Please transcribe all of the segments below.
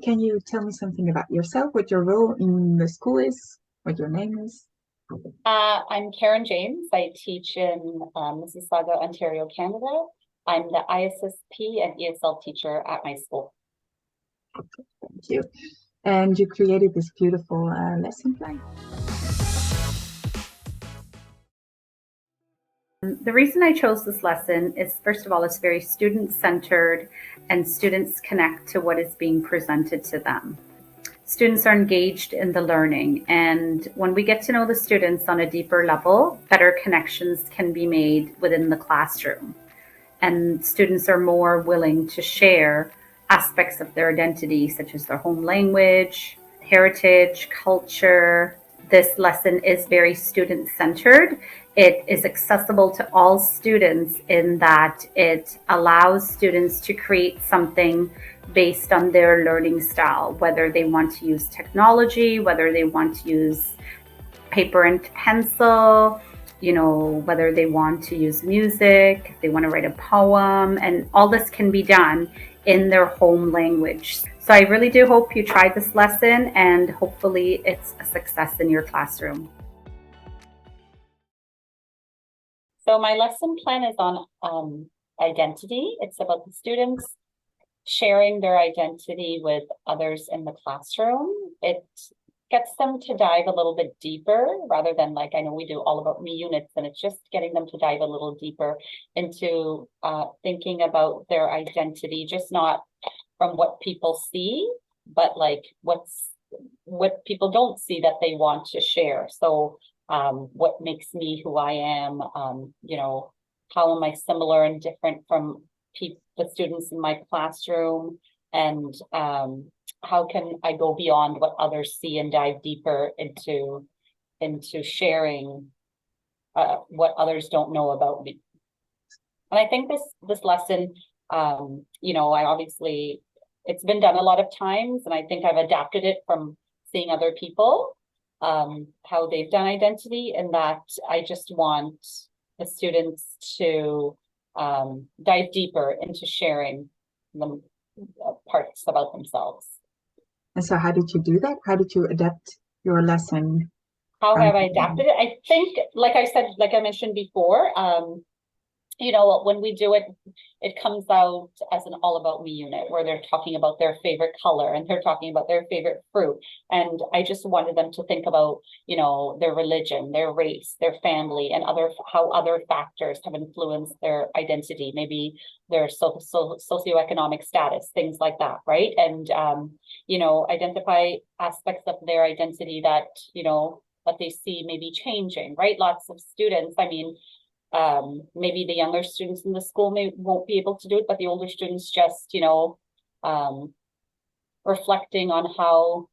can you tell me something about yourself, what your role in the school is, what your name is? I'm Karen James. I teach in Mississauga, Ontario, Canada. I'm the ISSP and ESL teacher at my school. Thank you. And you created this beautiful lesson plan. The reason I chose this lesson is, first of all, it's very student-centered and students connect to what is being presented to them. Students are engaged in the learning, and when we get to know the students on a deeper level, better connections can be made within the classroom. And students are more willing to share aspects of their identity, such as their home language, heritage, culture. This lesson is very student-centered. It is accessible to all students in that it allows students to create something based on their learning style, whether they want to use technology, whether they want to use paper and pencil, whether they want to use music, if they want to write a poem, and all this can be done in their home language. So I really do hope you try this lesson, and hopefully it's a success in your classroom. So my lesson plan is on identity. It's about the students sharing their identity with others in the classroom. It gets them to dive a little bit deeper rather than, like, I know we do all about me units, and it's just getting them to dive a little deeper into thinking about their identity, just not from what people see, but like what people don't see that they want to share. So what makes me who I am, how am I similar and different from the students in my classroom, and how can I go beyond what others see and dive deeper into sharing what others don't know about me. And I think this lesson, I obviously, it's been done a lot of times, and I think I've adapted it from seeing other people, how they've done identity, and that I just want the students to dive deeper into sharing the parts about themselves. And so how did you do that? How did you adapt your lesson? How have I adapted it? I think, like I mentioned before, when we do it, it comes out as an all about me unit where they're talking about their favorite color and they're talking about their favorite fruit. And I just wanted them to think about, their religion, their race, their family, and how other factors have influenced their identity, maybe their socioeconomic status, things like that, right? And, identify aspects of their identity that, that they see maybe changing, right? Lots of students, maybe the younger students in the school won't be able to do it, but the older students just, reflecting on how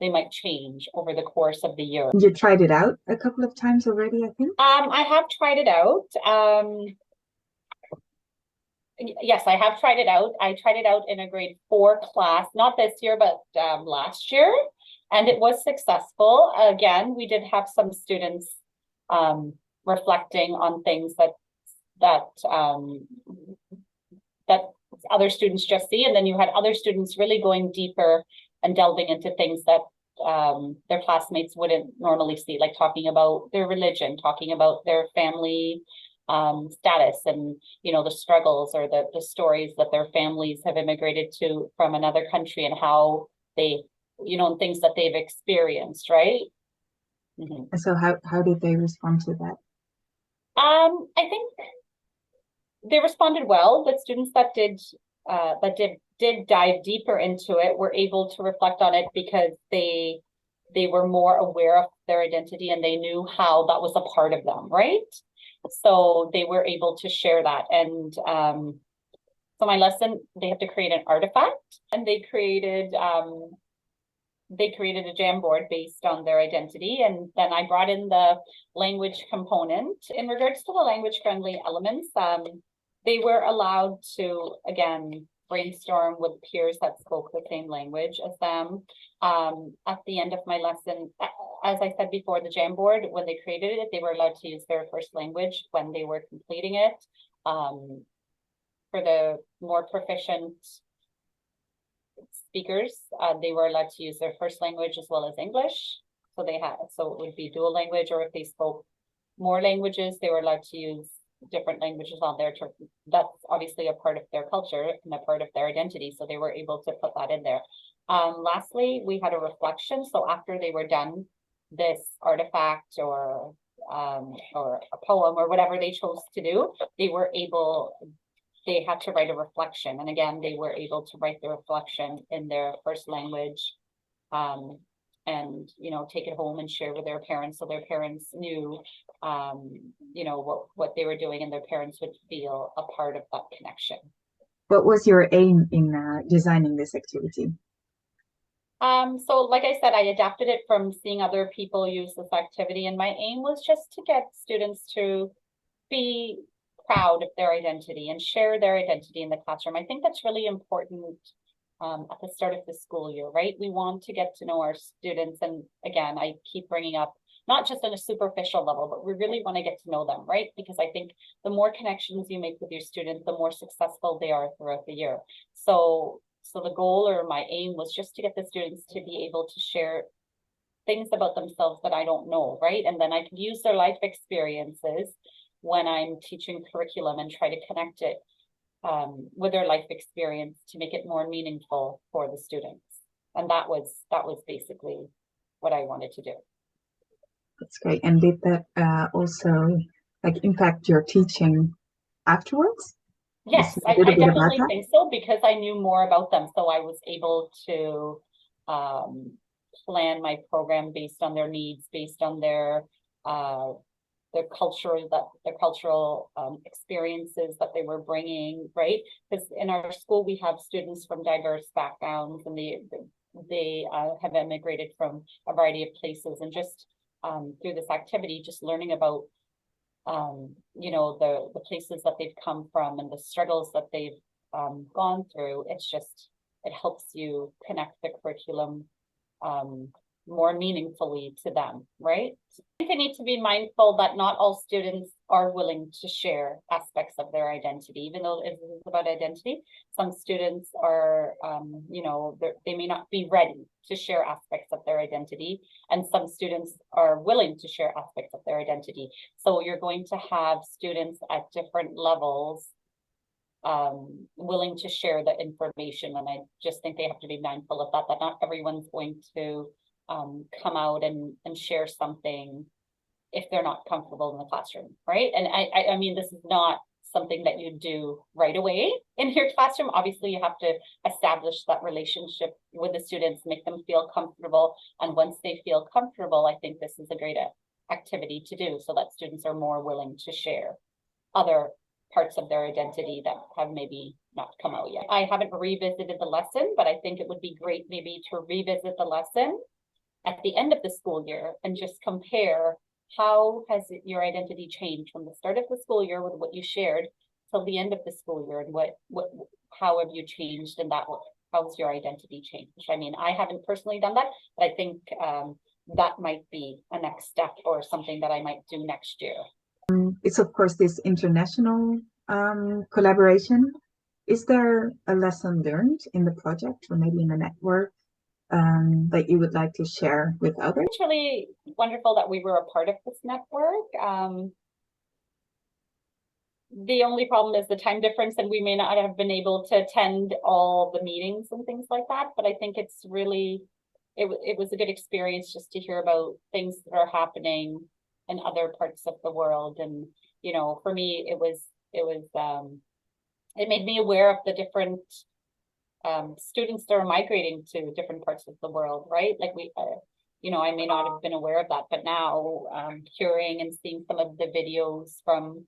they might change over the course of the year. You tried it out a couple of times already, I think? I have tried it out. Yes, I have tried it out. I tried it out in a grade 4 class, not this year, but last year, and it was successful. Again, we did have some students reflecting on things that other students just see, and then you had other students really going deeper and delving into things that their classmates wouldn't normally see, like talking about their religion, talking about their family status, and the struggles or the stories that their families have immigrated to from another country, and how they, and things that they've experienced, right? Mm-hmm. And so how did they respond to that? I think they responded well. The students that did dive deeper into it were able to reflect on it because they were more aware of their identity, and they knew how that was a part of them, right? So they were able to share that. And so my lesson, they have to create an artifact, and they created a Jamboard based on their identity. And then I brought in the language component. In regards to the language friendly elements, they were allowed to, again, brainstorm with peers that spoke the same language as them. At the end of my lesson, as I said before, the Jamboard, when they created it, they were allowed to use their first language when they were completing it. For the more proficient speakers, they were allowed to use their first language as well as English. So it would be dual language, or if they spoke more languages, they were allowed to use different languages on their term. That's obviously a part of their culture and a part of their identity. So they were able to put that in there. Lastly, we had a reflection. So after they were done this artifact or a poem or whatever they chose to do, they had to write a reflection. And again, they were able to write the reflection in their first language, and, take it home and share with their parents. So their parents knew, what they were doing, and their parents would feel a part of that connection. What was your aim in designing this activity? So like I said, I adapted it from seeing other people use this activity, and my aim was just to get students to be proud of their identity and share their identity in the classroom. I think that's really important at the start of the school year, right? We want to get to know our students. And again, I keep bringing up, not just on a superficial level, but we really want to get to know them, right? Because I think the more connections you make with your students, the more successful they are throughout the year. So the goal, or my aim, was just to get the students to be able to share things about themselves that I don't know, right? And then I can use their life experiences when I'm teaching curriculum and try to connect it with their life experience to make it more meaningful for the students. And that was basically what I wanted to do. That's great. And did that also impact your teaching afterwards? Yes, I definitely think so, because I knew more about them. So I was able to plan my program based on their needs, based on their cultural experiences that they were bringing, right? Because in our school we have students from diverse backgrounds, and they have immigrated from a variety of places, and just through this activity, just learning about the places that they've come from and the struggles that they've gone through. It helps you connect the curriculum more meaningfully to them, right? I think I need to be mindful that not all students are willing to share aspects of their identity, even though it is about identity. Some students are, they may not be ready to share aspects of their identity, and some students are willing to share aspects of their identity. So you're going to have students at different levels willing to share the information, and I just think they have to be mindful of that not everyone's going to come out and share something if they're not comfortable in the classroom, right? And I mean, this is not something that you do right away in your classroom. Obviously, you have to establish that relationship with the students, make them feel comfortable. And once they feel comfortable, I think this is a great activity to do, so that students are more willing to share other parts of their identity that have maybe not come out yet. I haven't revisited the lesson, but I think it would be great maybe to revisit the lesson at the end of the school year and just compare how has your identity changed from the start of the school year with what you shared till the end of the school year, and how have you changed in that? How's your identity changed? I mean, I haven't personally done that, but I think that might be a next step or something that I might do next year. It's of course this international collaboration. Is there a lesson learned in the project, or maybe in the network, that you would like to share with others? It's really wonderful that we were a part of this network. The only problem is the time difference, and we may not have been able to attend all the meetings and things like that. But I think it's really, it was a good experience just to hear about things that are happening in other parts of the world. And, for me, it made me aware of the different students that are migrating to different parts of the world, right? Like I may not have been aware of that, but now hearing and seeing some of the videos from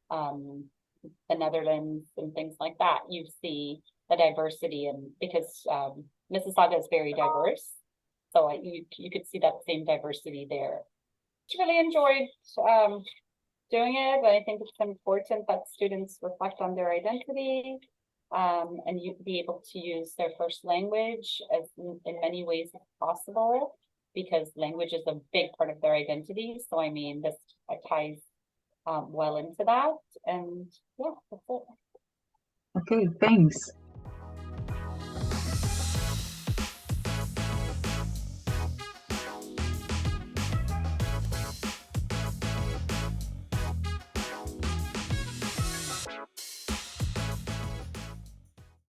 the Netherlands and things like that, you see the diversity, and because Mississauga is very diverse, so you could see that same diversity there. I really enjoyed doing it, but I think it's important that students reflect on their identity, and you be able to use their first language in many ways as possible, because language is a big part of their identity. So I mean, this ties well into that, and yeah, that's it. Okay, thanks.